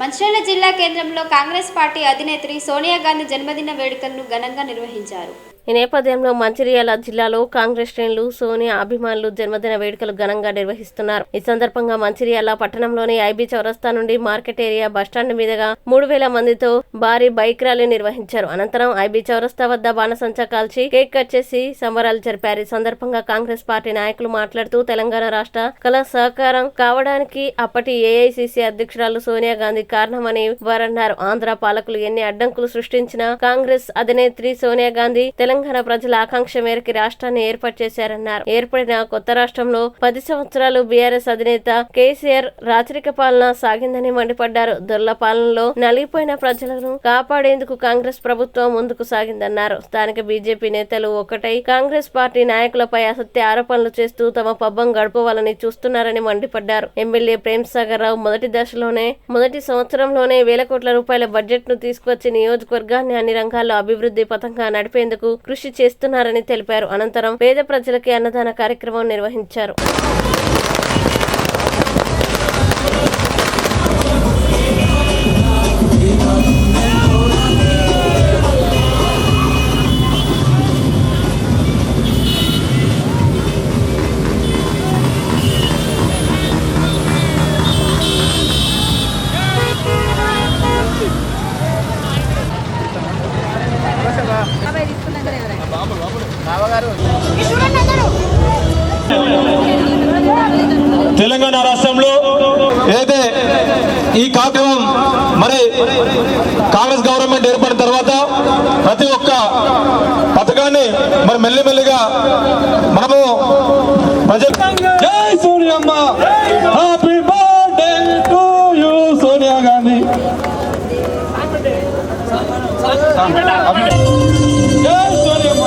మంచిర్యాల జిల్లా కేంద్రంలో కాంగ్రెస్ పార్టీ అధినేత్రి సోనియా గాంధీ జన్మదిన వేడుకలను ఘనంగా నిర్వహించారు. ఈ నేపథ్యంలో మంచిర్యాల జిల్లాలో కాంగ్రెస్ శ్రేణులు సోనియా అభిమానులు జన్మదిన వేడుకలు ఘనంగా నిర్వహిస్తున్నారు. ఈ సందర్భంగా మంచిర్యాల పట్టణంలోని ఐబీ చౌరస్తా నుండి మార్కెట్ ఏరియా బస్టాండ్ మీదుగా 3000 మందితో భారీ బైక్ ర్యాలీ నిర్వహించారు. అనంతరం ఐబీ చౌరస్తా వద్ద బాణసంచా కాల్చి కేక్ కట్ చేసి సంబరాలు జరిపారు. ఈ సందర్భంగా కాంగ్రెస్ పార్టీ నాయకులు మాట్లాడుతూ తెలంగాణ రాష్ట్ర కళ సహకారం కావడానికి అప్పటి ఏఐసీసీ అధ్యక్షురాలు సోనియా గాంధీ కారణమని వారన్నారు. ఆంధ్ర పాలకులు ఎన్ని అడ్డంకులు సృష్టించినా కాంగ్రెస్ అధినేత్రి సోనియా గాంధీ తెలంగాణ ప్రజల ఆకాంక్ష మేరకు రాష్ట్రాన్ని ఏర్పాటు చేశారన్నారు. ఏర్పడిన కొత్త రాష్ట్రంలో 10 సంవత్సరాలు బీఆర్ఎస్ అధినేత కేసీఆర్ రాచరిక పాలన సాగిందని మండిపడ్డారు. దొర్ల పాలనలో నలిగిపోయిన ప్రజలను కాపాడేందుకు కాంగ్రెస్ ప్రభుత్వం ముందుకు సాగిందన్నారు. స్థానిక బీజేపీ నేతలు ఒకటై కాంగ్రెస్ పార్టీ నాయకులపై అసత్య ఆరోపణలు చేస్తూ తమ పబ్బం గడపవాలని చూస్తున్నారని మండిపడ్డారు. ఎమ్మెల్యే ప్రేమ్ సాగర్ రావు మొదటి సంవత్సరంలోనే వేల కోట్ల రూపాయల బడ్జెట్ ను తీసుకువచ్చి నియోజకవర్గాన్ని అన్ని రంగాల్లో అభివృద్ధి పథంగా నడిపేందుకు కృషి చేస్తున్నారని తెలిపారు. అనంతరం పేద ప్రజలకి అన్నదాన కార్యక్రమం నిర్వహించారు. తెలంగాణ రాష్ట్రంలో ఏదైతే ఈ కార్యక్రమం మరి కాంగ్రెస్ గవర్నమెంట్ ఏర్పడిన తర్వాత ప్రతి ఒక్క పథకాన్ని మరి మెల్లిమెల్లిగా మనము జై సోనియమ్మ, happy birthday to you Sonia Gandhi. జై సోనియమ్మ.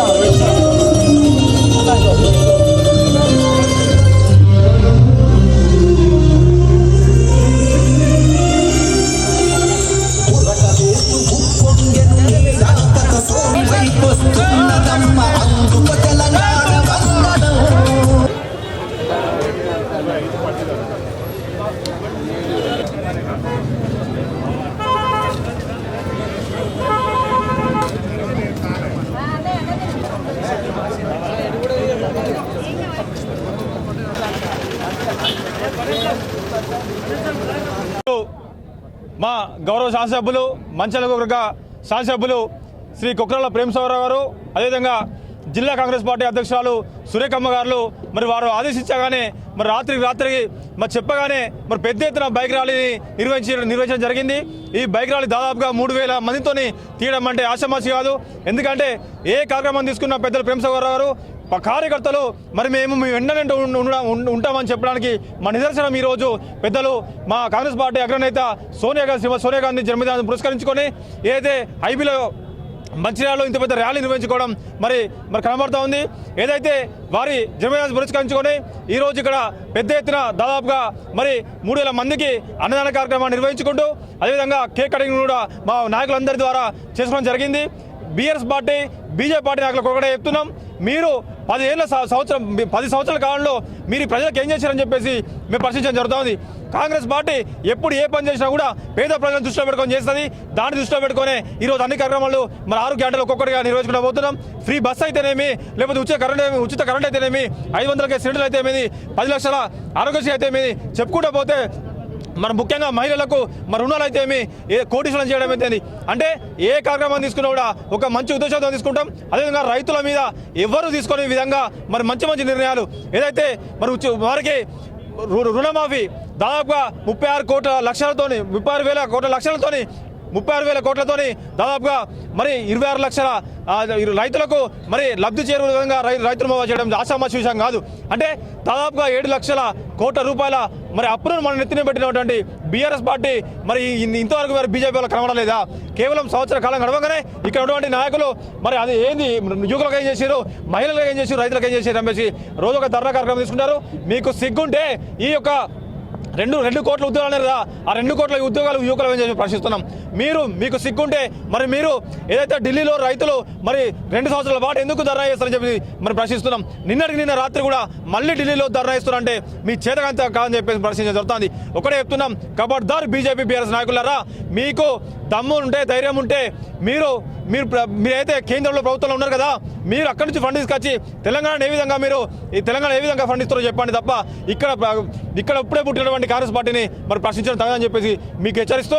మా గౌరవ శాసనసభ్యులు మంచిర్యాల శాసనసభ్యులు శ్రీ కొక్రాల ప్రేమ్ సాగర్ రావు గారు, అదేవిధంగా జిల్లా కాంగ్రెస్ పార్టీ అధ్యక్షురాలు సురేఖమ్మ గారు మరి వారు ఆదేశించగానే మరి రాత్రికి మరి చెప్పగానే మరి పెద్ద ఎత్తున బైక్ ర్యాలీని నిర్వహించడం జరిగింది. ఈ బైక్ ర్యాలీ దాదాపుగా 3000 మందితోని తీయడం అంటే ఆషామాషి కాదు. ఎందుకంటే ఏ కార్యక్రమం తీసుకున్న పెద్దలు ప్రేమ్ సాగర్ రావు గారు కార్యకర్తలు మరి మేము వెంటనే ఉంటామని చెప్పడానికి మా నిదర్శనం ఈరోజు పెద్దలు మా కాంగ్రెస్ పార్టీ అగ్రనేత సోనియా గాంధీ జన్మదినాన్ని పురస్కరించుకొని ఏదైతే ఐబీలో మంచిర్యాలలో ఇంత పెద్ద ర్యాలీ నిర్వహించుకోవడం మరి కనబడుతూ ఉంది. ఏదైతే వారి జన్మదినాన్ని పురస్కరించుకొని ఈరోజు ఇక్కడ పెద్ద ఎత్తున దాదాపుగా మరి 3000 మందికి అన్నదాన కార్యక్రమాన్ని నిర్వహించుకుంటూ అదేవిధంగా కేక్ కటింగ్ కూడా మా నాయకులందరి ద్వారా చేసుకోవడం జరిగింది. బీఆర్ఎస్ పార్టీ బీజేపీ పార్టీ నాయకులకు ఒకటే చెప్తున్నాం, మీరు 10 సంవత్సరాల కాలంలో మీరు ప్రజలకు ఏం చేశారని చెప్పేసి మేము పరిశీలించడం జరుగుతుంది. కాంగ్రెస్ పార్టీ ఎప్పుడు ఏ పని చేసినా కూడా పేద ప్రజలను దృష్టిలో పెట్టుకొని చేస్తుంది. దాన్ని దృష్టిలో పెట్టుకొని ఈరోజు అన్ని కార్యక్రమాలు మరి 6 గంటలు ఒక్కొక్కటిగా నిర్వహించుకుంటూ పోతున్నాం. ఫ్రీ బస్ అయితేనేమి, లేకపోతే ఉచిత కరెంట్ అయితేనేమి, 500 సిలిండర్లు అయితేనేమి, 10 లక్షల ఆరోగ్యశ్రీ అయితేనేమి, చెప్పుకుంటూ పోతే మరి ముఖ్యంగా మహిళలకు మరి రుణాలు అయితే కోటీశ్వరం చేయడం అయితే అంటే ఏ కార్యక్రమం తీసుకున్నా కూడా ఒక మంచి ఉద్దేశంతో తీసుకుంటాం. అదేవిధంగా రైతుల మీద ఎవరు తీసుకునే విధంగా మరి మంచి నిర్ణయాలు ఏదైతే మరి వారికి రుణమాఫీ దాదాపుగా 36 వేల కోట్లతోని దాదాపుగా మరి 26 లక్షల రైతులకు మరి లబ్ధి చేరే విధంగా రైతులు మాఫీ చేయడం ఆషామాషి విషయం కాదు. అంటే దాదాపుగా 7 లక్షల కోట్ల రూపాయల మరి అప్పులను మనం నెత్తిన పెట్టినటువంటి బీఆర్ఎస్ పార్టీ మరి ఇంతవరకు మరి బీజేపీ వాళ్ళకి కనబడలేదా? కేవలం సంవత్సర కాలం గడవగానే ఇక్కడ ఉన్నటువంటి నాయకులు మరి అది ఏంది, యువకులకు ఏం చేశారు, మహిళలకు ఏం చేశారు, రైతులకు ఏం చేశారు అనేసి రోజు ఒక ధర్నా కార్యక్రమం తీసుకుంటారు. మీకు సిగ్గుంటే ఈ యొక్క రెండు కోట్ల ఉద్యోగాలు అన్నారు కదా, ఆ 2 కోట్ల ఉద్యోగాలు యువకులు ఏం చేసి ప్రశ్నిస్తున్నాం. మీకు సిగ్గుంటే మరి మీరు ఏదైతే ఢిల్లీలో రైతులు మరి 2 సంవత్సరాల పాటు ఎందుకు ధర్నా చేస్తారని చెప్పి మరి ప్రశ్నిస్తున్నాం. నిన్న రాత్రి కూడా మళ్ళీ ఢిల్లీలో ధర్నా చేస్తున్నారంటే మీ చేతకంత కాదని చెప్పేసి ప్రశ్నించడం జరుగుతుంది. ఒకటే చెప్తున్నాం, ఖబర్దార్ బీజేపీ బీఆర్ఎస్ నాయకులారా, మీకు దమ్ము ఉంటే ధైర్యం ఉంటే మీరైతే కేంద్రంలో ప్రభుత్వంలో ఉన్నారు కదా, మీరు అక్కడి నుంచి ఫండ్ తీసుకొచ్చి తెలంగాణ ఏ విధంగా ఫండ్ ఇస్తారో చెప్పండి తప్ప ఇక్కడ ఇప్పుడే పుట్టినటువంటి కాంగ్రెస్ పార్టీని మరి ప్రశ్నించడం తగదని చెప్పేసి మీకు హెచ్చరిస్తూ